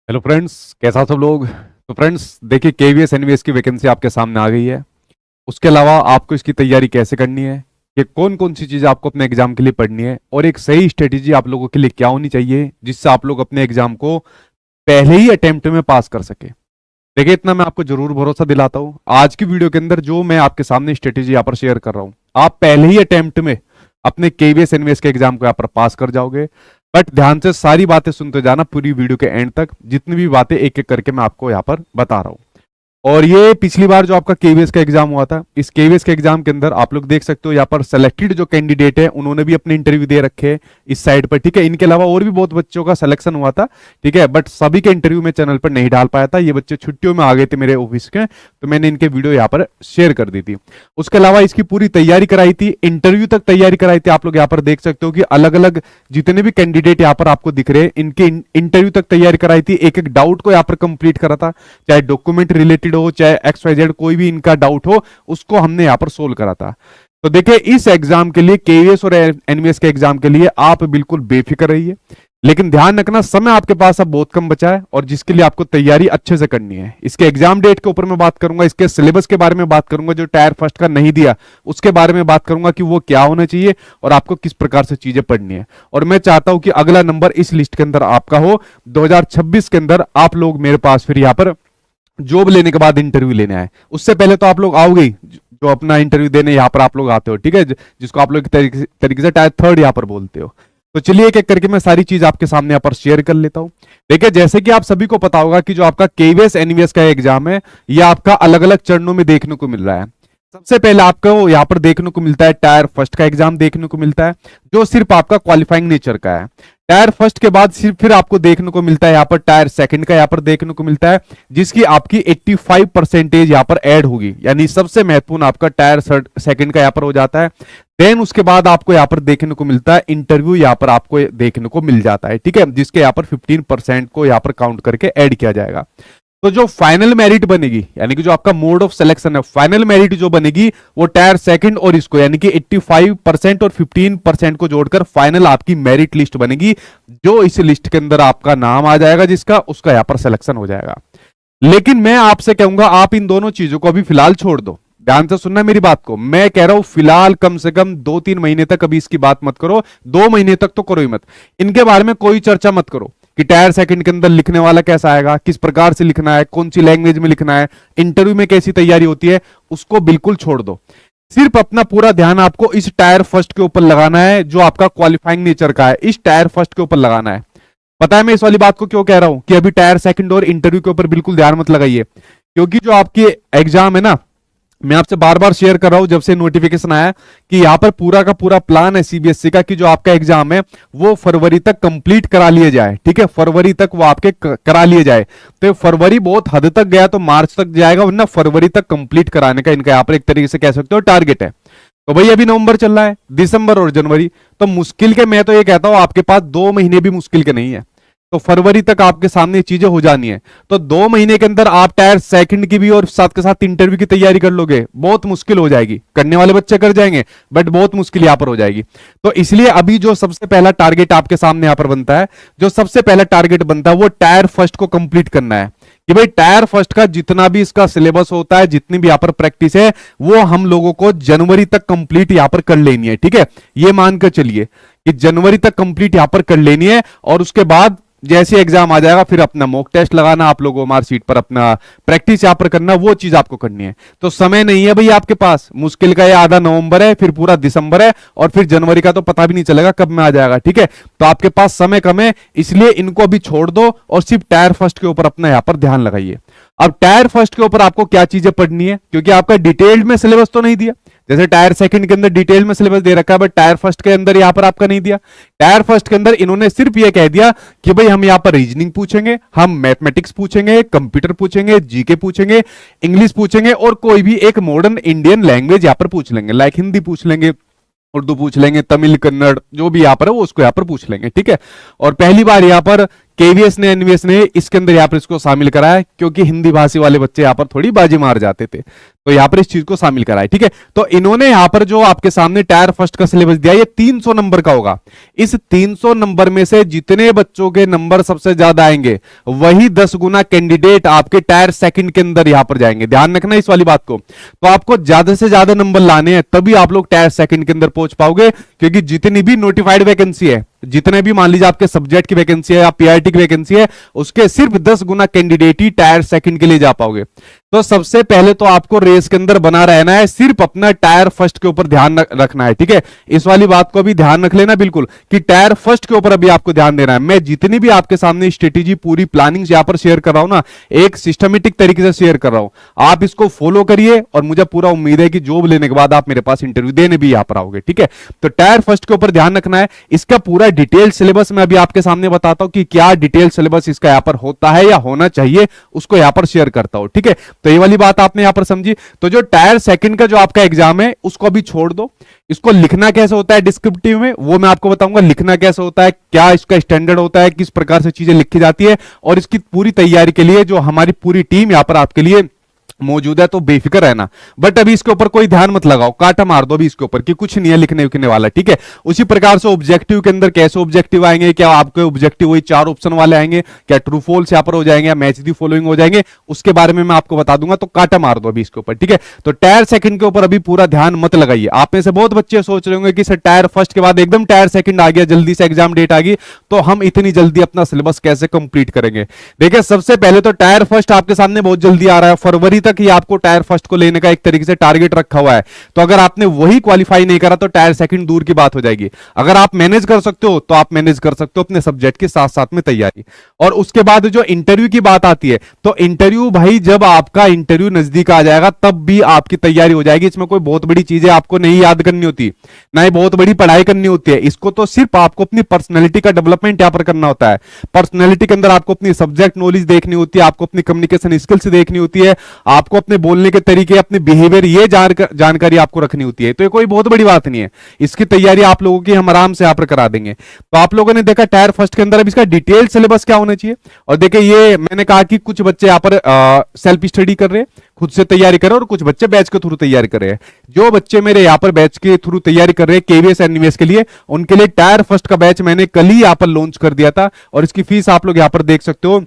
Hello friends, कैसा सब लोग। तो फ्रेंड्स देखिए, केवीएस एनवीएस की वैकेंसी आपके सामने आ गई है। उसके अलावा आपको इसकी तैयारी कैसे करनी है, कि कौन कौन सी चीज़ आपको अपने एग्जाम के लिए पढ़नी है और एक सही स्ट्रेटेजी आप लोगों के लिए क्या होनी चाहिए जिससे आप लोग अपने एग्जाम को पहले ही अटेम्प्ट में पास कर सके। देखिए, इतना मैं आपको जरूर भरोसा दिलाता हूँ, आज की वीडियो के अंदर जो मैं आपके सामने स्ट्रेटेजी यहाँ पर शेयर कर रहा हूँ, आप पहले ही अटेम्प्ट में अपने केवीएस एनवीएस के एग्जाम को यहाँ पर पास कर जाओगे। बट ध्यान से सारी बातें सुनते जाना पूरी वीडियो के एंड तक, जितनी भी बातें एक एक करके मैं आपको यहाँ पर बता रहा हूँ। और ये पिछली बार जो आपका केवीएस का एग्जाम हुआ था, इस केवीएस के एग्जाम के अंदर आप लोग देख सकते हो यहाँ पर सेलेक्टेड जो कैंडिडेट है उन्होंने भी अपने इंटरव्यू दे रखे हैं इस साइड पर, ठीक है। इनके अलावा और भी बहुत बच्चों का सिलेक्शन हुआ था, ठीक है, बट सभी के इंटरव्यू में चैनल पर नहीं डाल पाया था। ये बच्चे छुट्टियों में आ गए थे मेरे ऑफिस के, तो मैंने इनके वीडियो यहाँ पर शेयर कर दी थी। उसके अलावा इसकी पूरी तैयारी कराई थी, इंटरव्यू तक तैयारी कराई थी। आप लोग यहाँ पर देख सकते हो कि अलग अलग जितने भी कैंडिडेट यहाँ पर आपको दिख रहे हैं, इनके इंटरव्यू तक तैयारी कराई थी। एक एक डाउट को यहाँ पर कंप्लीट करा था, चाहे डॉक्यूमेंट रिलेटेड हो, चाहे XYZ कोई भी इनका डाउट हो, उसको हमने यहां पर सोल्व करा था। तो देखिए, इस एग्जाम के लिए, केवीएस और एनवीएस के एग्जाम के लिए आप बिल्कुल बेफिक्र रहिए, लेकिन ध्यान रखना समय आपके पास अब बहुत कम बचा है और जिसके लिए आपको तैयारी अच्छे से करनी है। इसके एग्जाम डेट के ऊपर मैं बात करूंगा, इसके सिलेबस के बारे में बात करूंगा, जो टायर फर्स्ट का नहीं दिया उसके बारे में बात करूंगा कि वो क्या होना चाहिए और आपको किस प्रकार से चीजें पढ़नी है। और मैं चाहता हूं कि अगला नंबर इस लिस्ट के अंदर आपका हो, 2026 के अंदर आप लोग मेरे पास फिर यहां पर जॉब लेने के बाद इंटरव्यू लेने आए। उससे पहले तो आप लोग आओगे ही, जो अपना इंटरव्यू देने यहाँ पर आप लोग आते हो, ठीक है, जिसको आप लोग तरीके से टायर थर्ड यहाँ पर बोलते हो। तो चलिए एक एक करके मैं सारी चीज आपके सामने यहाँ पर शेयर कर लेता हूँ। देखिए, जैसे कि आप सभी को पता होगा कि जो आपका केवीएस एनवीएस का एग्जाम है, ये आपका अलग अलग चरणों में देखने को मिल रहा है। सबसे पहले आपको यहाँ पर देखने को मिलता है टायर फर्स्ट का एग्जाम देखने को मिलता है, जो सिर्फ आपका क्वालिफाइंग नेचर का है। टायर फर्स्ट के बाद सिर्फ फिर आपको देखने को मिलता है यहाँ पर टायर सेकंड का यहाँ पर देखने को मिलता है, जिसकी आपकी 85% यहाँ पर ऐड होगी, यानी सबसे महत्वपूर्ण आपका टायर सेकंड का यहाँ पर हो जाता है। देन उसके बाद आपको यहाँ पर देखने को मिलता है इंटरव्यू, यहाँ पर आपको देखने को मिल जाता है, ठीक है, जिसके यहाँ पर 15% को यहाँ पर काउंट करके ऐड किया जाएगा। तो जो फाइनल मेरिट बनेगी, यानी कि जो आपका मोड ऑफ सिलेक्शन है, फाइनल मेरिट जो बनेगी वो टायर सेकंड और इसको, यानी कि 85% और 15% को जोड़कर फाइनल आपकी मेरिट लिस्ट बनेगी, जो इस लिस्ट के अंदर आपका नाम आ जाएगा, जिसका उसका यहां पर सिलेक्शन हो जाएगा। लेकिन मैं आपसे कहूंगा, आप इन दोनों चीजों को अभी फिलहाल छोड़ दो। ध्यान से सुनना मेरी बात को, मैं कह रहा हूं फिलहाल कम से कम 2-3 महीने तक अभी इसकी बात मत करो, 2 महीने तक तो करो ही मत, इनके बारे में कोई चर्चा मत करो कि टायर सेकंड के अंदर लिखने वाला कैसा आएगा, किस प्रकार से लिखना है, कौन सी लैंग्वेज में लिखना है, इंटरव्यू में कैसी तैयारी होती है, उसको बिल्कुल छोड़ दो। सिर्फ अपना पूरा ध्यान आपको इस टायर फर्स्ट के ऊपर लगाना है, जो आपका क्वालिफाइंग नेचर का है, इस टायर फर्स्ट के ऊपर लगाना है। पता है मैं इस वाली बात को क्यों कह रहा हूं कि अभी टायर सेकंड और इंटरव्यू के ऊपर बिल्कुल ध्यान मत लगाइए, क्योंकि जो आपकी एग्जाम है ना, मैं आपसे बार बार शेयर कर रहा हूं जब से नोटिफिकेशन आया कि यहां पर पूरा का पूरा प्लान है सीबीएसई का कि जो आपका एग्जाम है वो फरवरी तक कंप्लीट करा लिए जाए, ठीक है, फरवरी तक वो आपके करा लिए जाए। तो फरवरी बहुत हद तक गया तो मार्च तक जाएगा, वरना फरवरी तक कंप्लीट कराने का इनका यहां पर एक तरीके से कह सकते हो टारगेट है। तो भाई अभी नवंबर चल रहा है, दिसंबर और जनवरी, तो मुश्किल के, मैं तो ये कहता हूं आपके पास 2 महीने भी मुश्किल के नहीं है, तो फरवरी तक आपके सामने चीजें हो जानी है। तो 2 महीने के अंदर आप टायर सेकंड की भी और साथ के साथ इंटरव्यू की तैयारी कर लोगे, बहुत मुश्किल हो जाएगी। करने वाले बच्चे कर जाएंगे, बट बहुत मुश्किल यहां पर हो जाएगी। तो इसलिए अभी जो सबसे पहला टारगेट आपके सामने यहां पर बनता है, जो सबसे पहला टारगेट बनता है वो टायर फर्स्ट को कंप्लीट करना है, कि भाई टायर फर्स्ट का जितना भी इसका सिलेबस होता है, जितनी भी यहां पर प्रैक्टिस है, वो हम लोगों को जनवरी तक कंप्लीट यहां पर कर लेनी है, ठीक है। ये मानकर चलिए कि जनवरी तक कंप्लीट यहां पर कर लेनी है, और उसके बाद जैसे एग्जाम आ जाएगा फिर अपना मॉक टेस्ट लगाना, आप लोगों को मार्कशीट पर अपना प्रैक्टिस यहां पर करना, वो चीज आपको करनी है। तो समय नहीं है भाई आपके पास, मुश्किल का ये आधा नवंबर है, फिर पूरा दिसंबर है, और फिर जनवरी का तो पता भी नहीं चलेगा कब में आ जाएगा, ठीक है। तो आपके पास समय कम है, इसलिए इनको अभी छोड़ दो और सिर्फ टायर फर्स्ट के ऊपर अपना यहां पर ध्यान लगाइए। अब टायर फर्स्ट के ऊपर आपको क्या चीजें पढ़नी है, क्योंकि आपका डिटेल्ड में सिलेबस तो नहीं दिया, जैसे टायर सेकंड के अंदर डिटेल में सिलेबस दे रखा है, बट टायर फर्स्ट के अंदर यहां पर आपका नहीं दिया। टायर फर्स्ट के अंदर इन्होंने सिर्फ यह कह दिया कि भाई हम यहां पर रीजनिंग पूछेंगे, हम मैथमेटिक्स पूछेंगे, कंप्यूटर पूछेंगे, जीके पूछेंगे, इंग्लिश पूछेंगे, और कोई भी एक मॉडर्न इंडियन लैंग्वेज यहां पर पूछ लेंगे, लाइक हिंदी पूछ लेंगे, उर्दू पूछ लेंगे, तमिल, कन्नड़, जो भी यहाँ पर है वो उसको यहाँ पर पूछ लेंगे, ठीक है। और पहली बार यहाँ पर केवीएस ने, एनवीएस ने इसके अंदर यहाँ पर इसको शामिल कराया, क्योंकि हिंदी भाषी वाले बच्चे यहाँ पर थोड़ी बाजी मार जाते थे। तो यहां पर इस चीज को शामिल करा है। ठीक है, तो इन्होंने यहां पर जो आपके सामने टायर फर्स्ट का सिलेबस दिया, ये 300 नंबर का होगा। इस 300 नंबर में से जितने बच्चों के नंबर सबसे ज्यादा आएंगे वही 10 गुना कैंडिडेट आपके टायर सेकंड के अंदर यहां पर जाएंगे। ध्यान रखना इस वाली बात को। तो आपको ज्यादा से ज्यादा नंबर लाने हैं, तभी आप लोग टायर सेकंड के अंदर पहुंच पाओगे, क्योंकि जितनी भी नोटिफाइड वैकेंसी है, जितने भी मान लीजिए आपके सब्जेक्ट की वैकेंसी है या पीआरटी की वैकेंसी है, उसके सिर्फ 10 गुना कैंडिडेट ही टायर सेकंड के लिए जा पाओगे। तो सबसे पहले तो आपको रेस के अंदर बना रहना है, सिर्फ अपना टायर फर्स्ट के ऊपर ध्यान रखना है। ठीक है, इस वाली बात को भी ध्यान रख लेना बिल्कुल, कि टायर फर्स्ट के ऊपर अभी आपको ध्यान देना है। मैं जितनी भी आपके सामने स्ट्रेटेजी, पूरी प्लानिंग यहां पर शेयर कर रहा हूं ना, एक सिस्टमेटिक तरीके से शेयर कर रहा हूं, आप इसको फॉलो करिए और मुझे पूरा उम्मीद है कि जॉब लेने के बाद आप मेरे पास इंटरव्यू देने भी यहां पर आओगे। ठीक है, तो टायर फर्स्ट के ऊपर ध्यान रखना है। इसका पूरा डिटेल सिलेबस मैं अभी आपके सामने बताता हूं कि क्या डिटेल सिलेबस इसका यहां पर होता है या होना चाहिए, उसको यहां पर शेयर करता हूं। ठीक है, तो ये वाली बात आपने यहां पर समझी। तो जो टायर सेकंड का जो आपका एग्जाम है उसको अभी छोड़ दो। इसको लिखना कैसे होता है डिस्क्रिप्टिव में, वो मैं आपको बताऊंगा। लिखना कैसे होता है, क्या इसका स्टैंडर्ड होता है, किस प्रकार से चीजें लिखी जाती है, और इसकी पूरी तैयारी के लिए जो हमारी पूरी टीम यहां पर आपके लिए मौजूद है, तो बेफिक्र रहना। बट अभी इसके ऊपर कोई ध्यान मत लगाओ, काटा मार दो अभी इसके ऊपर कि कुछ नहीं है लिखने लिखने वाला। ठीक है, उसी प्रकार से ऑब्जेक्टिव के अंदर कैसे ऑब्जेक्टिव आएंगे, क्या आपके ऑब्जेक्टिव वही 4 ऑप्शन वाले आएंगे, क्या ट्रू फॉल्स यहां पर हो जाएंगे, या मैच दी फॉलोइंग हो जाएंगे, उसके बारे में मैं आपको बता दूंगा। तो काटा मार दो अभी इसके ऊपर। ठीक है, तो टायर सेकंड के ऊपर अभी पूरा ध्यान मत लगाइए। आप में से बहुत बच्चे सोच रहे होंगे कि सर टायर फर्स्ट के बाद एकदम टायर सेकंड आ गया, जल्दी से एग्जाम डेट आ गई, तो हम इतनी जल्दी अपना सिलेबस कैसे कंप्लीट करेंगे। देखिए, सबसे पहले तो टायर फर्स्ट आपके सामने बहुत जल्दी आ रहा है, फरवरी तक ही आपको टायर फर्स्ट को लेने का एक तरीके से टारगेट रखा हुआ है। तो अगर आपने वही क्वालिफाई नहीं करा तो टायर सेकंड दूर की बात हो जाएगी। अगर आप मैनेज कर सकते हो तो आप मैनेज कर सकते हो अपने सब्जेक्ट के साथ साथ में तैयारी। और उसके बाद जो इंटरव्यू की बात आती है, तो इंटरव्यू भाई जब आपका इंटरव्यू नजदीक आ जाएगा तब भी आपकी तैयारी हो जाएगी। इसमें कोई बहुत बड़ी चीजें आपको नहीं याद करनी होती, ना ही बहुत बड़ी पढ़ाई करनी होती है। इसको तो सिर्फ आपको अपनी पर्सनैलिटी का डेवलपमेंट यहां पर करना होता है। पर्सनैलिटी के अंदर आपको अपनी सब्जेक्ट नॉलेज देखनी होती है, आपको अपनी कम्युनिकेशन स्किल्स देखनी होती है, आपको अपने बोलने के तरीके, अपने बिहेवियर, ये जानकारी आपको रखनी होती है। तो ये कोई बहुत बड़ी बात नहीं है, इसकी तैयारी आप लोगों की हम आराम से यहां पर करा देंगे। तो आप लोगों ने देखा टायर फर्स्ट के अंदर अब इसका डिटेल सिलेबस क्या होना चाहिए। और देखिए, ये मैंने कहा कि कुछ बच्चे यहां पर सेल्फ स्टडी कर रहे हैं, खुद से तैयारी कर रहे हैं, और कुछ बच्चे बैच के थ्रू तैयारी कर रहे हैं। जो बच्चे मेरे यहाँ पर बैच के थ्रू तैयारी कर रहे हैं केवीएस एनवीएस के लिए, उनके लिए टायर फर्स्ट का बैच मैंने कल ही यहाँ पर लॉन्च कर दिया था, और इसकी फीस आप लोग यहाँ पर देख सकते हो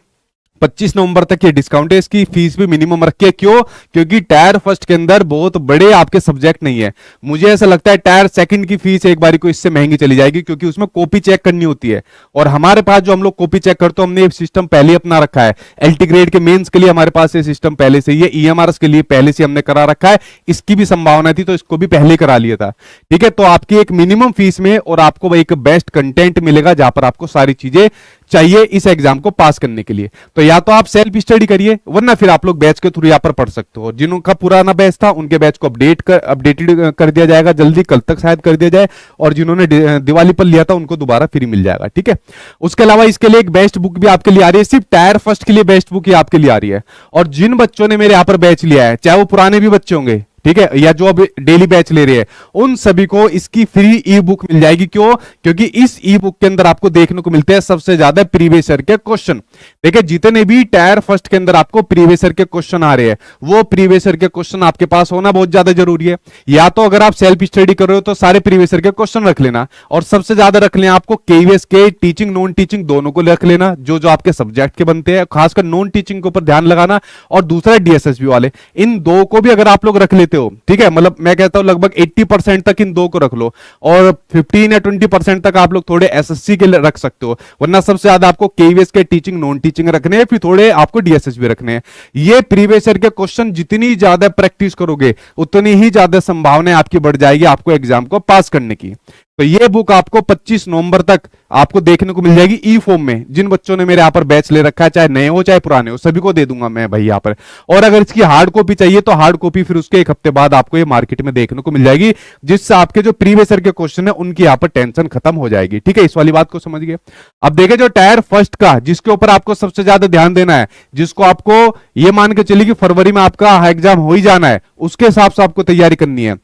25 नवंबर तक ये डिस्काउंट है। इसकी फीस भी मिनिमम रखी है। क्यों? क्योंकि टायर फर्स्ट के अंदर बहुत बड़े आपके सब्जेक्ट नहीं है। मुझे ऐसा लगता है टायर सेकंड की फीस एक बारी को इससे महंगी चली जाएगी, क्योंकि उसमें कॉपी चेक करनी होती है। और हमारे पास जो हम लोग कॉपी चेक करते हो, हमने ये सिस्टम पहले अपना रखा है। एलटी ग्रेड के मेंस के लिए हमारे पास ये सिस्टम पहले से ही है, ईएमआरएस के लिए पहले से हमने करा रखा है। इसकी भी संभावना थी तो इसको भी पहले करा लिया था। ठीक है, तो आपकी एक मिनिमम फीस में और आपको एक बेस्ट कंटेंट मिलेगा, जहां पर आपको सारी चीजें चाहिए इस एग्जाम को पास करने के लिए। तो या तो आप सेल्फ स्टडी करिए, वरना फिर आप लोग बैच के थ्रू यहाँ पर पढ़ सकते हो। जिनका पुराना बैच था उनके बैच को अपडेटेड कर दिया जाएगा जल्दी, कल तक शायद कर दिया जाए, और जिन्होंने दिवाली पर लिया था उनको दोबारा फ्री मिल जाएगा। ठीक है, उसके अलावा इसके लिए एक बेस्ट बुक भी आपके लिए आ रही है, सिर्फ टायर फर्स्ट के लिए बेस्ट बुक ही आपके लिए आ रही है। और जिन बच्चों ने मेरे यहाँ पर बैच लिया है, चाहे वो पुराने भी बच्चे होंगे, ठीक है, या जो अब डेली बैच ले रहे हैं, उन सभी को इसकी फ्री ई बुक मिल जाएगी। क्यों? क्योंकि इस ई बुक के अंदर आपको देखने को मिलते हैं सबसे ज्यादा प्रीवियस ईयर के क्वेश्चन। देखिए, जितने भी टायर फर्स्ट के अंदर आपको प्रीवियस ईयर के क्वेश्चन आ रहे हैं, वो प्रीवियस ईयर के क्वेश्चन आपके पास होना बहुत ज्यादा जरूरी है। या तो अगर आप सेल्फ स्टडी कर रहे हो तो सारे प्रीवियस ईयर के क्वेश्चन रख लेना, और सबसे ज्यादा रख लेना आपको केवीएस के, टीचिंग नॉन टीचिंग दोनों को रख लेना, जो जो आपके सब्जेक्ट के बनते हैं, खासकर नॉन टीचिंग के ऊपर ध्यान लगाना, और दूसरा डीएसएसबी वाले। इन दो को भी अगर आप लोग रख लेते हो, ठीक है, मतलब मैं कहता हूं लगभग 80% तक इन दो को रख लो, और 15 या 20% तक आप लोग थोड़े एसएससी के लिए रख सकते हो। वरना सबसे ज्यादा आपको केवीएस के, टीचिंग नॉन टीचिंग रखने हैं, फिर थोड़े आपको डीएसएस भी रखने हैं। ये प्रीवियस ईयर के क्वेश्चन जितनी ज्यादा प्रैक्टिस करोगे उतनी ही ज्यादा संभावना आपकी बढ़ जाएगी आपको एग्जाम को पास करने की। तो ये बुक आपको 25 नवंबर तक आपको देखने को मिल जाएगी ई फॉर्म में। जिन बच्चों ने मेरे यहाँ पर बैच ले रखा है, चाहे नए हो चाहे पुराने हो, सभी को दे दूंगा मैं भाई यहाँ पर। और अगर इसकी हार्ड कॉपी चाहिए तो हार्ड कॉपी फिर उसके एक हफ्ते बाद आपको ये मार्केट में देखने को मिल जाएगी, जिससे आपके जो प्रीवियस ईयर के क्वेश्चन है उनकी यहाँ पर टेंशन खत्म हो जाएगी। ठीक है, इस वाली बात को समझ गए। अब देखें, जो टायर फर्स्ट का जिसके ऊपर आपको सबसे ज्यादा ध्यान देना है, जिसको आपको ये मान के चलिए कि फरवरी में आपका एग्जाम हो ही जाना है, उसके हिसाब से आपको तैयारी करनी है।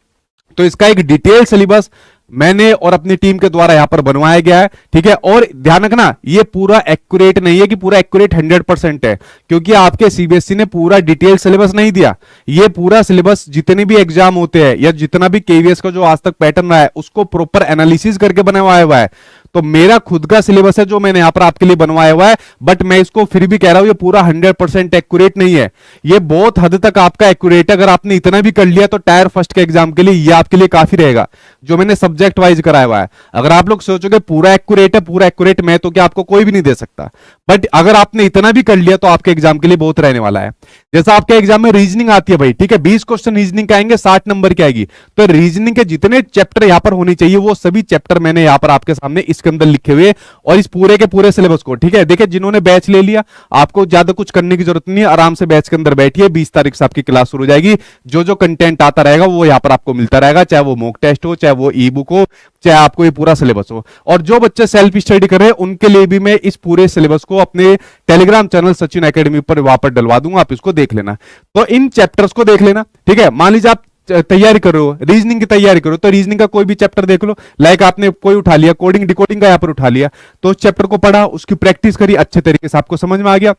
तो इसका एक डिटेल सिलेबस मैंने और अपनी टीम के द्वारा यहां पर बनवाया गया है, ठीक है। और ध्यान रखना ये पूरा एक्यूरेट नहीं है कि पूरा एक्यूरेट 100% है, क्योंकि आपके सीबीएसई ने पूरा डिटेल सिलेबस नहीं दिया। ये पूरा सिलेबस जितने भी एग्जाम होते हैं या जितना भी केवीएस का जो आज तक पैटर्न रहा है उसको प्रॉपर एनालिसिस करके बनवाया हुआ है। तो मेरा खुद का सिलेबस है जो मैंने यहां पर आपके लिए बनवाया हुआ है, बट मैं इसको फिर भी कह रहा हूं ये पूरा 100% एक्यूरेट नहीं है। ये बहुत हद तक आपका एक्यूरेट है। अगर आपने इतना भी कर लिया तो टायर फर्स्ट के एग्जाम के लिए ये आपके लिए काफी रहेगा, जो मैंने सब्जेक्ट वाइज कराया हुआ है। अगर आप लोग सोचोगे पूरा एक्यूरेट है, पूरा एक्यूरेट मैं तो क्या आपको कोई भी नहीं दे सकता, बट अगर आपने इतना भी कर लिया तो आपके एग्जाम के लिए बहुत रहने वाला है। जैसा आपके एग्जाम में रीजनिंग आती है भाई, ठीक है, 20 क्वेश्चन रीजनिंग के आएंगे, 60 नंबर की आएगी। तो रीजनिंग के जितने चैप्टर यहां पर होने चाहिए वो सभी चैप्टर मैंने यहां पर आपके सामने इसके अंदर लिखे हुए, और इस पूरे के पूरे सिलेबस को, ठीक है। देखिए जिन्होंने बैच ले लिया आपको ज्यादा कुछ करने की जरूरत नहीं है, आराम से बैच के अंदर बैठिए, 20 तारीख से आपकी क्लास शुरू हो जाएगी। जो जो कंटेंट आता रहेगा वो यहां पर आपको मिलता रहेगा, चाहे वो मॉक टेस्ट हो, चाहे वो ई बुक हो, चाहे आपको ये पूरा सिलेबस हो। और जो बच्चे सेल्फ स्टडी कर रहे हैं उनके लिए भी मैं इस पूरे सिलेबस को अपने टेलीग्राम चैनल सचिन एकेडमी पर वहां पर डलवा दूंगा, आप इसको देख लेना। तो इन चैप्टर्स को देख लेना, ठीक है। मान लीजिए आप तैयारी कर रहे हो, रीजनिंग की तैयारी करो, तो रीजनिंग का कोई भी चैप्टर देख लो। लाइक आपने कोई उठा लिया, कोडिंग डिकोडिंग का यहां पर उठा लिया, तो उस चैप्टर को पढ़ा, उसकी प्रैक्टिस करी, अच्छे तरीके से आपको समझ में आ गया।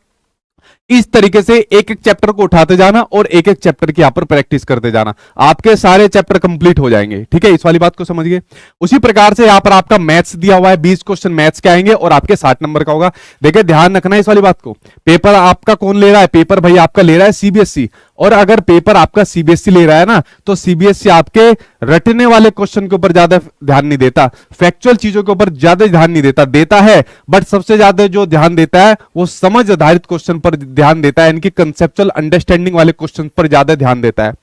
इस तरीके से एक एक चैप्टर को उठाते जाना और एक एक चैप्टर की यहां पर प्रैक्टिस करते जाना, आपके सारे चैप्टर कंप्लीट हो जाएंगे, ठीक है। इस वाली बात को समझिए। उसी प्रकार से यहां पर आपका मैथ्स दिया हुआ है, 20 क्वेश्चन मैथ्स के आएंगे और आपके 60 नंबर का होगा। देखिए ध्यान रखना है इस वाली बात को, पेपर आपका कौन ले रहा है, पेपर भाई आपका ले रहा है सीबीएसई। और अगर पेपर आपका सीबीएसई ले रहा है ना, तो सीबीएसई आपके रटने वाले क्वेश्चन के ऊपर ज्यादा ध्यान नहीं देता, फैक्चुअल चीजों के ऊपर ज्यादा ध्यान नहीं देता, देता है बट सबसे ज्यादा जो ध्यान देता है वो समझ आधारित क्वेश्चन पर ध्यान देता है, इनकी कंसेप्चुअल अंडरस्टैंडिंग वाले क्वेश्चन पर ज्यादा ध्यान देता है।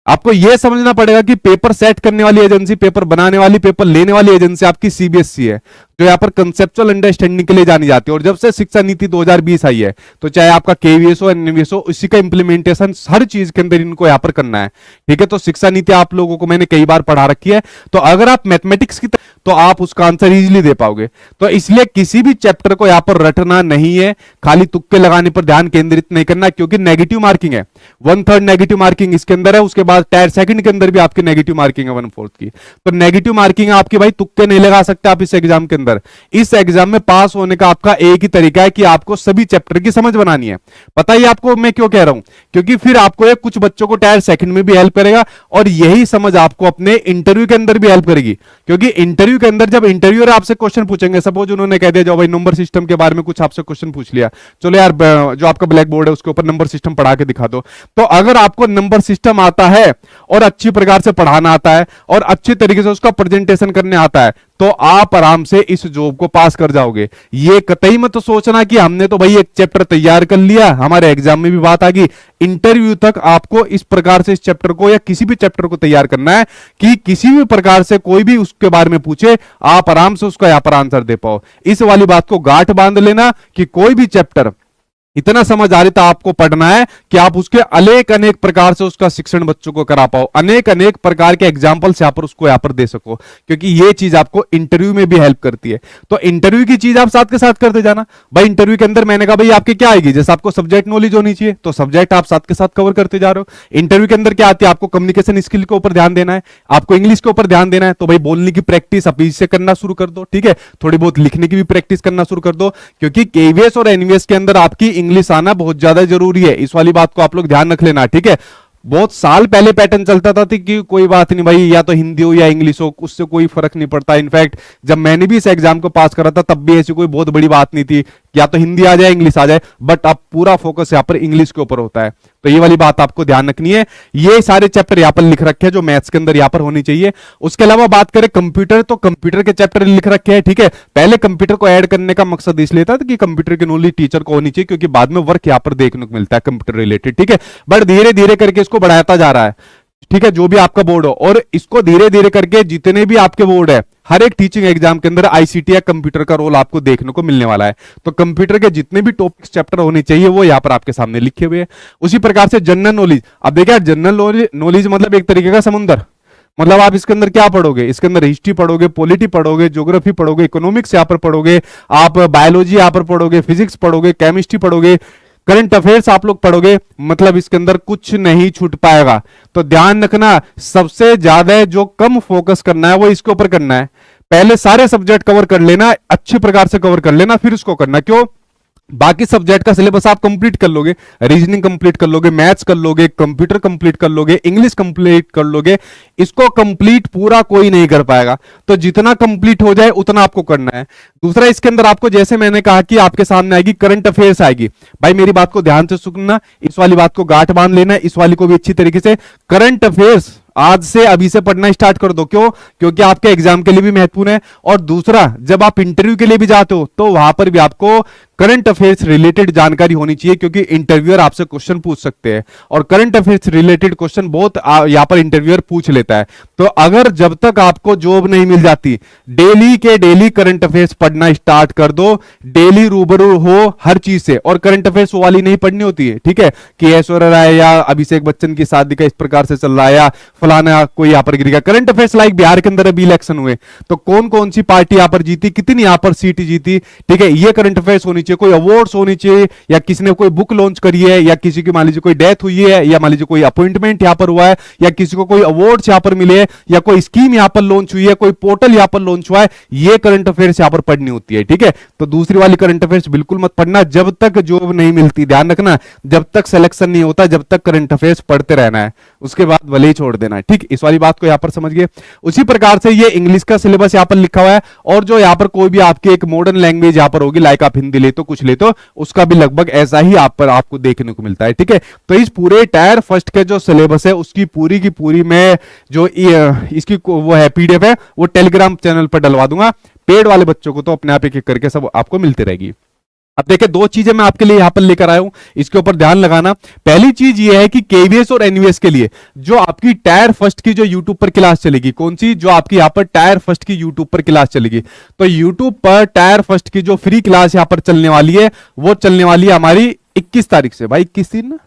आपको यह समझना पड़ेगा कि पेपर सेट करने वाली एजेंसी, पेपर बनाने वाली, पेपर लेने वाली एजेंसी आपकी सीबीएसई है, जो यहाँ पर कंसेप्चुअल अंडरस्टैंडिंग के लिए जानी जाती है। और जब से शिक्षा नीति 2020 आई है, तो चाहे आपका केवीएस हो, एनवीएस हो, उसी का इंप्लीमेंटेशन हर चीज के अंदर इनको यहाँ पर करना है, ठीक है। तो शिक्षा नीति आप लोगों को मैंने कई बार पढ़ा रखी है, तो अगर आप मैथमेटिक्स की तो आप उसका आंसर इजीली दे पाओगे। तो इसलिए किसी भी चैप्टर को यहाँ पर रटना नहीं है, खाली तुक्के लगाने पर ध्यान केंद्रित नहीं करना, क्योंकि नेगेटिव मार्किंग है, 1/3 नेगेटिव मार्किंग इसके अंदर है। उसके बाद टायर सेकंड के अंदर भी आपकी नेगेटिव मार्किंग है 1/4 की। तो नेगेटिव मार्किंग है आपकी भाई, तुक्के नहीं लगा सकते आप इस एग्जाम के अंदर। इस एग्जाम में पास होने का आपका एक ही तरीका है कि आपको सभी चैप्टर की समझ बनानी है। पता ही आपको मैं क्यों कह रहा हूं, क्योंकि फिर आपको ये कुछ बच्चों को टायर सेकंड में भी हेल्प करेगा, और यही समझ आपको अपने इंटरव्यू के अंदर भी हेल्प करेगी। क्योंकि इंटरव्यू के अंदर जब इंटरव्यूअर आपसे क्वेश्चन पूछेंगे, सपोज उन्होंने कह दिया जाओ भाई नंबर सिस्टम के बारे में कुछ आपसे क्वेश्चन पूछ लिया, चलो यार जो आपका ब्लैक बोर्ड है उसके ऊपर नंबर सिस्टम पढ़ा के दिखा दो। तो अगर आपको नंबर सिस्टम आता है और अच्छी प्रकार से पढ़ाना आता है और अच्छी तरीके से उसका प्रेजेंटेशन करने आता है, तो आप आराम से इस जॉब को पास कर जाओगे। ये कतई मत तो सोचना कि हमने तो भाई एक चैप्टर तैयार कर लिया, हमारे एग्जाम में भी बात आ गई। इंटरव्यू तक आपको इस प्रकार से इस चैप्टर को या किसी भी चैप्टर को तैयार करना है कि किसी भी प्रकार से कोई भी उसके बारे में पूछे, आप आराम से उसका यहां पर आंसर दे पाओ। इस वाली बात को गांठ बांध लेना कि कोई भी चैप्टर इतना समझदारी आपको पढ़ना है कि आप उसके अनेक अनेक प्रकार से उसका शिक्षण बच्चों को करा पाओ, अनेक अनेक प्रकार के एग्जाम्पल्स यहां पर उसको यहां पर दे सको, क्योंकि ये चीज आपको इंटरव्यू में भी हेल्प करती है। तो इंटरव्यू की चीज आप साथ के साथ करते जाना भाई। इंटरव्यू के अंदर मैंने कहा भाई आपकी क्या आएगी, जैसे आपको सब्जेक्ट नॉलेज होनी चाहिए, तो सब्जेक्ट आप साथ के साथ कवर करते जा रहे हो। इंटरव्यू के अंदर क्या आती है, आपको कम्युनिकेशन स्किल के ऊपर ध्यान देना है, आपको इंग्लिश के ऊपर ध्यान देना है, तो भाई बोलने की प्रैक्टिस आप इससे करना शुरू कर दो, ठीक है। थोड़ी बहुत लिखने की भी प्रैक्टिस करना शुरू कर दो, क्योंकि केवीएस और एनवीएस के अंदर आपकी इंग्लिश आना बहुत ज्यादा जरूरी है। इस वाली बात को आप लोग ध्यान रख लेना, ठीक है। बहुत साल पहले पैटर्न चलता था कि कोई बात नहीं भाई, या तो हिंदी हो या इंग्लिश हो, उससे कोई फर्क नहीं पड़ता। इनफैक्ट जब मैंने भी इस एग्जाम को पास करा था तब भी ऐसी कोई बहुत बड़ी बात नहीं थी, या तो हिंदी आ जाए इंग्लिश आ जाए, बट अब पूरा फोकस यहां पर इंग्लिश के ऊपर होता है। तो ये वाली बात आपको ध्यान रखनी है। ये सारे चैप्टर यहां पर लिख रखे हैं जो मैथ्स के अंदर यहां पर होनी चाहिए। उसके अलावा बात करें कंप्यूटर, तो कंप्यूटर के चैप्टर लिख रखे हैं, ठीक है। पहले कंप्यूटर को ऐड करने का मकसद इसलिए था कि कंप्यूटर की नॉलेज टीचर को होनी चाहिए, क्योंकि बाद में वर्क यहां पर देखने को मिलता है कंप्यूटर रिलेटेड, ठीक है। बट धीरे धीरे करके इसको बढ़ाता जा रहा है, ठीक है, जो भी आपका बोर्ड हो। और इसको धीरे धीरे करके जितने भी आपके बोर्ड है, हर एक टीचिंग एग्जाम के अंदर आईसीटी या कंप्यूटर का रोल आपको देखने को मिलने वाला है। तो कंप्यूटर के जितने भी टॉपिक्स चैप्टर होने चाहिए वो यहां पर आपके सामने लिखे हुए हैं। उसी प्रकार से जनरल नॉलेज, अब देखिए जनरल नॉलेज मतलब एक तरीके का समुंदर, मतलब आप इसके अंदर क्या पढ़ोगे, इसके अंदर हिस्ट्री पढ़ोगे, पॉलिटी पढ़ोगे, ज्योग्राफी पढ़ोगे, इकोनॉमिक्स यहां पर पढ़ोगे, आप बायोलॉजी यहां पर पढ़ोगे, फिजिक्स पढ़ोगे, केमिस्ट्री पढ़ोगे, करंट अफेयर्स आप लोग पढ़ोगे मतलब इसके अंदर कुछ नहीं छूट पाएगा। तो ध्यान रखना, सबसे ज्यादा जो कम फोकस करना है वो इसके ऊपर करना है। पहले सारे सब्जेक्ट कवर कर लेना, अच्छे प्रकार से कवर कर लेना, फिर इसको करना। क्यों? बाकी सब्जेक्ट का सिलेबस आप कंप्लीट कर लोगे, रीजनिंग कंप्लीट कर लोगे, मैथ्स कर लोगे, कंप्यूटर कंप्लीट कर लोगे, इंग्लिश कंप्लीट कर लोगे, इसको कंप्लीट पूरा कोई नहीं कर पाएगा। तो जितना कंप्लीट हो जाए उतना आपको करना है। दूसरा, इसके अंदर आपको जैसे मैंने कहा कि आपके सामने आएगी करंट अफेयर्स आएगी। भाई मेरी बात को ध्यान से सुनना, इस वाली बात को गांठ बांध लेना, इस वाली को भी अच्छी तरीके से। करंट अफेयर्स आज से अभी से पढ़ना स्टार्ट कर दो। क्यों? क्योंकि आपके एग्जाम के लिए भी महत्वपूर्ण है। और दूसरा, जब आप इंटरव्यू के लिए भी जाते हो तो वहां पर भी आपको करंट अफेयर्स रिलेटेड जानकारी होनी चाहिए, क्योंकि इंटरव्यूअर आपसे क्वेश्चन पूछ सकते हैं और करंट अफेयर्स रिलेटेड क्वेश्चन बहुत यहां पर इंटरव्यूअर पूछ लेता है। तो अगर जब तक आपको जॉब नहीं मिल जाती, डेली के डेली करंट अफेयर्स पढ़ना स्टार्ट कर दो। डेली रूबरू हो हर चीज से। और करंट अफेयर्स वाली नहीं पढ़नी होती है, ठीक है, कि ऐसा हो रहा है या अभिषेक बच्चन की शादी का इस प्रकार से चल रहा है या फलाना कोई यहां पर गिरेगा। करंट अफेयर्स लाइक बिहार के अंदर अभी इलेक्शन हुए तो कौन कौन सी पार्टी यहां पर जीती, कितनी यहां पर सीट जीती, ठीक है, ये करंट अफेयर्स होनी चाहिए। कोई अवार्ड्स होनी चाहिए, या किसी ने कोई बुक लॉन्च करी है, या किसी की मान लीजिए कोई डेथ हुई है, या मान लीजिए कोई अपॉइंटमेंट यहां पर हुआ है, या किसी को कोई अवार्ड्स यहां पर मिले, या कोई स्कीम यहां पर लॉन्च हुई है, कोई पोर्टल यहां पर लॉन्च हुआ है, ये करंट अफेयर्स यहां पर पढ़नी होती है, ठीक है। तो दूसरी वाली करंट अफेयर्स बिल्कुल मत पढ़ना जब तक जॉब नहीं मिलती। ध्यान रखना, जब तक सिलेक्शन नहीं होता जब तक करंट अफेयर्स पढ़ते रहना है, उसके बाद भले ही छोड़ देना है, ठीक। इस वाली बात को यहां पर समझ गए। उसी प्रकार से ये इंग्लिश का सिलेबस यहां पर लिखा हुआ है, और जो यहां पर कोई भी आपकी एक मॉडर्न लैंग्वेज यहां पर होगी, लाइक आप हिंदी ले तो कुछ ले तो उसका भी लगभग ऐसा ही आप पर आपको देखने को मिलता है, ठीक है। तो इस पूरे टायर फर्स्ट के जो सिलेबस है उसकी पूरी की पूरी मैं जो इसकी वो है पीडीएफ है वो टेलीग्राम चैनल पर डलवा दूंगा। पेड वाले बच्चों को तो अपने आप एक एक करके सब आपको मिलती रहेगी। अब देखिए, दो चीजें मैं आपके लिए यहां पर लेकर आया हूं, इसके ऊपर ध्यान लगाना। पहली चीज ये है कि केवीएस और एनवीएस के लिए जो आपकी टायर फर्स्ट की जो यूट्यूब पर क्लास चलेगी, कौन सी, जो आपकी यहां पर टायर फर्स्ट की यूट्यूब पर क्लास चलेगी। तो यूट्यूब पर टायर फर्स्ट की जो फ्री क्लास यहां पर चलने वाली है वो चलने वाली है हमारी 21 तारीख से। भाई 21 दिन ना,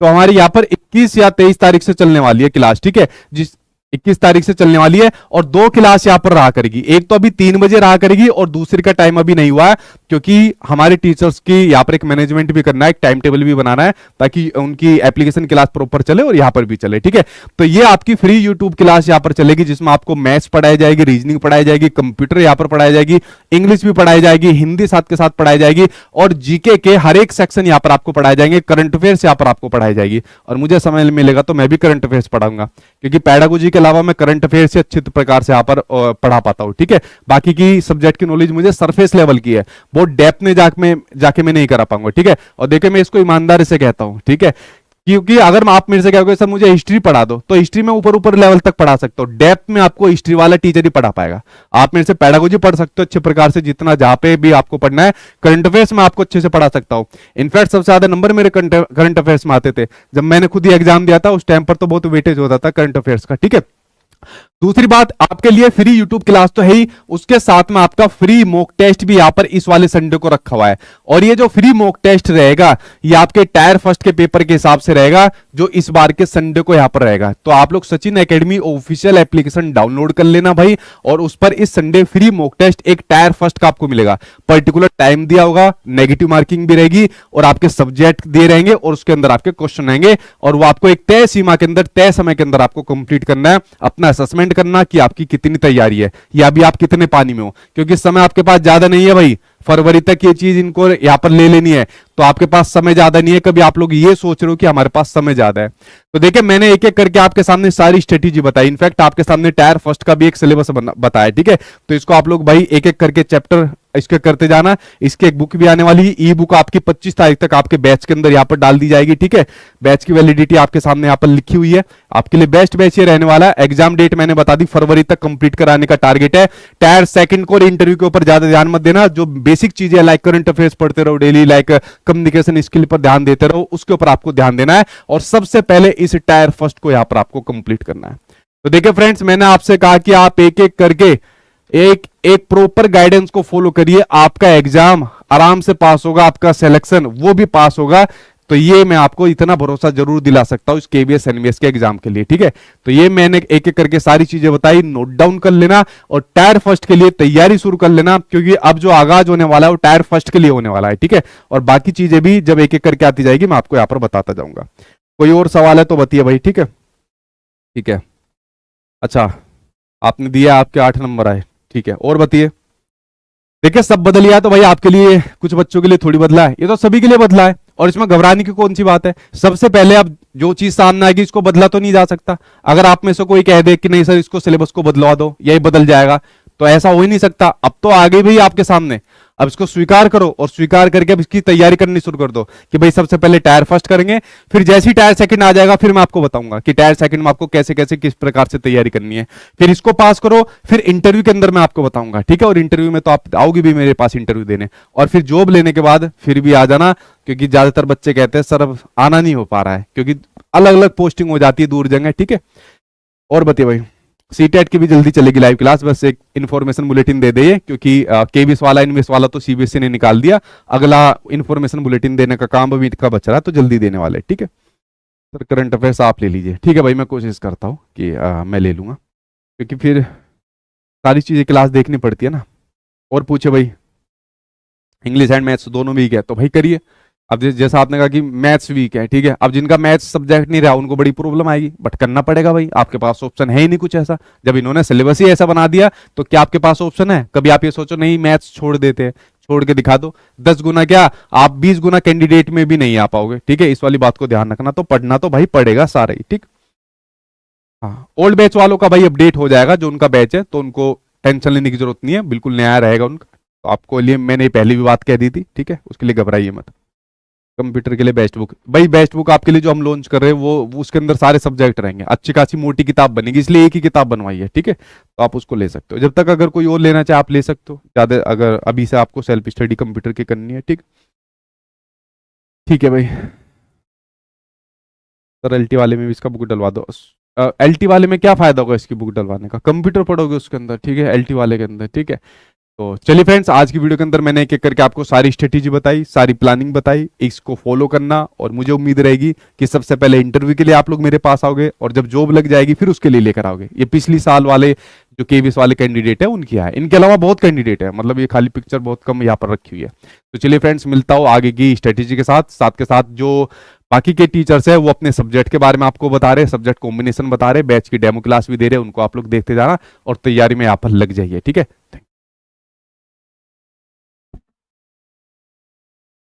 तो हमारी यहां पर 21 या 23 तारीख से चलने वाली है क्लास, ठीक है, जिस 21 तारीख से चलने वाली है। और दो क्लास यहां पर रहा करेगी, एक तो अभी 3 बजे रहा करेगी और दूसरी का टाइम अभी नहीं हुआ है, क्योंकि हमारे टीचर्स की यहां पर एक मैनेजमेंट भी करना है, एक टाइम टेबल भी बनाना है, ताकि उनकी एप्लीकेशन क्लास प्रॉपर चले और यहां पर भी चले, ठीक है। तो ये आपकी फ्री यूट्यूब क्लास यहां पर चलेगी, जिसमें आपको मैथ्स पढ़ाई जाएगी, रीजनिंग पढ़ाई जाएगी, कंप्यूटर यहां पर पढ़ाई जाएगी, इंग्लिश भी पढ़ाई जाएगी, हिंदी साथ के साथ पढ़ाई जाएगी, और जीके के हर एक सेक्शन यहां पर आपको पढ़ाए जाएंगे, करंट अफेयर्स यहां पर आपको पढ़ाई जाएगी। और मुझे समय मिलेगा तो मैं भी करंट अफेयर्स पढ़ाऊंगा, क्योंकि पैडागोजी के अलावा मैं करंट अफेयर्स से अच्छे प्रकार से यहां पर पढ़ा पाता हूं, ठीक है। बाकी की सब्जेक्ट की नॉलेज मुझे सरफेस लेवल की है, बहुत डेप्थ में जाके मैं नहीं करा पाऊंगा, ठीक है। और देखिए, मैं इसको ईमानदारी से कहता हूं, ठीक है, क्योंकि अगर आप मेरे से कहोगे सर मुझे हिस्ट्री पढ़ा दो, तो हिस्ट्री में ऊपर ऊपर लेवल तक पढ़ा सकता हूं, डेप्थ में आपको हिस्ट्री वाला टीचर ही पढ़ा पाएगा। आप मेरे से पैडागोजी पढ़ सकते हो अच्छे प्रकार से, जितना जहां पे भी आपको पढ़ना है। करंट अफेयर्स में आपको अच्छे से पढ़ा सकता हूं। इनफैक्ट सबसे ज्यादा नंबर मेरे करंट अफेयर्स में आते थे जब मैंने खुद ही एग्जाम दिया था, उस टाइम पर तो बहुत वेटेज होता था करंट अफेयर्स का, ठीक है। दूसरी बात, आपके लिए फ्री यूट्यूब क्लास तो है ही, उसके साथ में आपका फ्री मॉक टेस्ट भी यहां पर इस वाले संडे को रखा हुआ है। और ये जो फ्री मॉक टेस्ट रहेगा ये आपके टायर फर्स्ट के पेपर के हिसाब से रहेगा, जो इस बार के संडे को यहां पर रहेगा। तो आप लोग Sachin academy official application download कर लेना भाई, और उस पर इस संडे फ्री मॉक टेस्ट एक टायर फर्स्ट का आपको मिलेगा। पर्टिकुलर टाइम दिया होगा, नेगेटिव मार्किंग भी रहेगी, और आपके सब्जेक्ट दिए रहेंगे, और उसके अंदर आपके क्वेश्चन रहेंगे, और वो आपको एक तय सीमा के अंदर, तय समय के अंदर आपको कंप्लीट करना है। अपना असेसमेंट करना कि आपकी कितनी तैयारी है, या अभी आप कितने पानी में हो, क्योंकि समय आपके पास ज्यादा नहीं है भाई। फरवरी तक ये चीज इनको यहां पर ले लेनी है, तो आपके पास समय ज्यादा नहीं है। कभी आप लोग ये सोच रहे हो कि हमारे पास समय ज्यादा है, तो देखिए मैंने एक एक करके आपके सामने सारी स्ट्रेटेजी बताई। इनफैक्ट आपके सामने टायर फर्स्ट का भी एक सिलेबस बताया, ठीक है। तो इसको आप लोग भाई एक एक करके चैप्टर इसके करते जाना। इसकी एक बुक भी आने वाली है, ई बुक आपकी 25 तारीख तक आपके बैच के अंदर यहाँ पर डाल दी जाएगी, ठीक है। बैच की वैलिडिटी आपके सामने यहाँ पर लिखी हुई है। आपके लिए बेस्ट बैच ये रहने वाला है। एग्जाम डेट मैंने बता दी, फरवरी तक कंप्लीट कराने का टारगेट है। टायर सेकंड को इंटरव्यू के ऊपर ज्यादा ध्यान मत देना, जो बेसिक चीजें लाइक करंट अफेयर्स पढ़ते रहो डेली, लाइक कम्युनिकेशन स्किल पर ध्यान देते रहो, उसके ऊपर आपको ध्यान देना है। और सबसे पहले इस टायर फर्स्ट को यहाँ पर आपको कंप्लीट करना है। तो देखिए फ्रेंड्स, मैंने आपसे कहा कि आप एक एक करके एक एक प्रॉपर गाइडेंस को फॉलो करिए, आपका एग्जाम आराम से पास होगा, आपका सिलेक्शन वो भी पास होगा। तो ये मैं आपको इतना भरोसा जरूर दिला सकता हूं इस केवीएस एनवीएस के एग्जाम के लिए, ठीक है। तो ये मैंने एक एक करके सारी चीजें बताई, नोट डाउन कर लेना और टायर फर्स्ट के लिए तैयारी शुरू कर लेना, क्योंकि अब जो आगाज होने वाला है वो टायर फर्स्ट के लिए होने वाला है, ठीक है। और बाकी चीजें भी जब एक एक करके आती जाएगी मैं आपको यहाँ पर बताता जाऊंगा। कोई और सवाल है तो बताइए भाई, ठीक है। ठीक है, अच्छा आपने दिया, आपके 8 नंबर आए, ठीक है। और बताइए, देखिए सब बदल गया तो भाई आपके लिए, कुछ बच्चों के लिए थोड़ी बदला है, ये तो सभी के लिए बदला है। और इसमें घबराने की कौन सी बात है। सबसे पहले अब जो चीज सामने आएगी इसको बदला तो नहीं जा सकता। अगर आप में से कोई कह दे कि नहीं सर इसको सिलेबस को बदलवा दो, यही बदल जाएगा, तो ऐसा हो ही नहीं सकता। अब तो आ गई भाई आपके सामने, अब इसको स्वीकार करो और स्वीकार करके अब इसकी तैयारी करनी शुरू कर दो कि भाई सबसे पहले टायर फर्स्ट करेंगे, फिर जैसे ही टायर सेकंड आ जाएगा फिर मैं आपको बताऊंगा कि टायर सेकंड में आपको कैसे कैसे किस प्रकार से तैयारी करनी है। फिर इसको पास करो, फिर इंटरव्यू के अंदर मैं आपको बताऊंगा, ठीक है। और इंटरव्यू में तो आप आओगी भी मेरे पास इंटरव्यू देने, और फिर जॉब लेने के बाद फिर भी आ जाना, क्योंकि ज्यादातर बच्चे कहते हैं सर अब आना नहीं हो पा रहा है, क्योंकि अलग अलग पोस्टिंग हो जाती है दूर जगह, ठीक है। और बताइए भाई, सीटेट की भी जल्दी चलेगी लाइव क्लास, बस एक इन्फॉर्मेशन बुलेटिन दे दिए, क्योंकि केवीएस वाला इनवेस वाला तो सीबीएसई ने निकाल दिया, अगला इन्फॉर्मेशन बुलेटिन देने का काम अभी का बच रहा है, तो जल्दी देने वाले, ठीक है। सर करंट अफेयर्स आप ले लीजिए, ठीक है भाई, मैं कोशिश करता हूँ कि मैं ले लूँगा, क्योंकि फिर सारी चीज़ें क्लास देखनी पड़ती है ना। और पूछे भाई, इंग्लिश एंड मैथ्स दोनों वीक है तो भाई करिए। अब जैसा आपने कहा कि मैथ्स वीक है, ठीक है, अब जिनका मैथ्स सब्जेक्ट नहीं रहा उनको बड़ी प्रॉब्लम आएगी, बट करना पड़ेगा भाई, आपके पास ऑप्शन है ही नहीं कुछ ऐसा। जब इन्होंने सिलेबस ही ऐसा बना दिया तो क्या आपके पास ऑप्शन है। कभी आप ये सोचो नहीं मैथ्स छोड़ देते हैं, छोड़ के दिखा दो, 10 गुना क्या आप 20 गुना कैंडिडेट में भी नहीं आ पाओगे, ठीक है। इस वाली बात को ध्यान रखना, तो पढ़ना तो भाई पड़ेगा सारा ही, ठीक। हाँ, ओल्ड बैच वालों का भाई अपडेट हो जाएगा, जो उनका बैच है तो उनको टेंशन लेने की जरूरत नहीं है, बिल्कुल नया रहेगा उनका। तो आपको लिए मैंने पहले भी बात कह दी थी, ठीक है, उसके लिए घबराइए मत। कंप्यूटर के लिए बेस्ट बुक, भाई बेस्ट बुक आपके लिए जो हम लॉन्च कर रहे हैं वो उसके अंदर सारे सब्जेक्ट रहेंगे, अच्छी खासी मोटी किताब बनेगी, इसलिए एक ही किताब बनवाई है, ठीक है। तो आप उसको ले सकते हो, जब तक अगर कोई और लेना चाहे आप ले सकते हो, ज्यादा अगर अभी से आपको सेल्फ स्टडी कंप्यूटर की करनी है, ठीक। ठीक है भाई, सर एलटी वाले में भी इसका बुक डलवा दो। एलटी वाले में क्या फायदा होगा इसकी बुक डलवाने का, कंप्यूटर पढ़ोगे उसके अंदर, ठीक है, एलटी वाले के अंदर, ठीक है। तो चलिए फ्रेंड्स, आज की वीडियो के अंदर मैंने एक एक करके आपको सारी स्ट्रेटेजी बताई, सारी प्लानिंग बताई, इसको फॉलो करना, और मुझे उम्मीद रहेगी कि सबसे पहले इंटरव्यू के लिए आप लोग मेरे पास आओगे, और जब जॉब लग जाएगी फिर उसके लिए लेकर आओगे। ये पिछली साल वाले जो केवीएस वाले कैंडिडेट है उनकी है, इनके अलावा बहुत कैंडिडेट है, मतलब ये खाली पिक्चर बहुत कम यहाँ पर रखी हुई है। तो चलिए फ्रेंड्स, मिलता हूँ आगे की स्ट्रेटेजी के साथ के साथ जो बाकी के टीचर्स है वो अपने सब्जेक्ट के बारे में आपको बता रहे हैं, सब्जेक्ट कॉम्बिनेशन बता रहे हैं, बैच की डेमो क्लास भी दे रहे हैं, उनको आप लोग देखते जाना और तैयारी में यहाँ पर लग जाइए, ठीक है।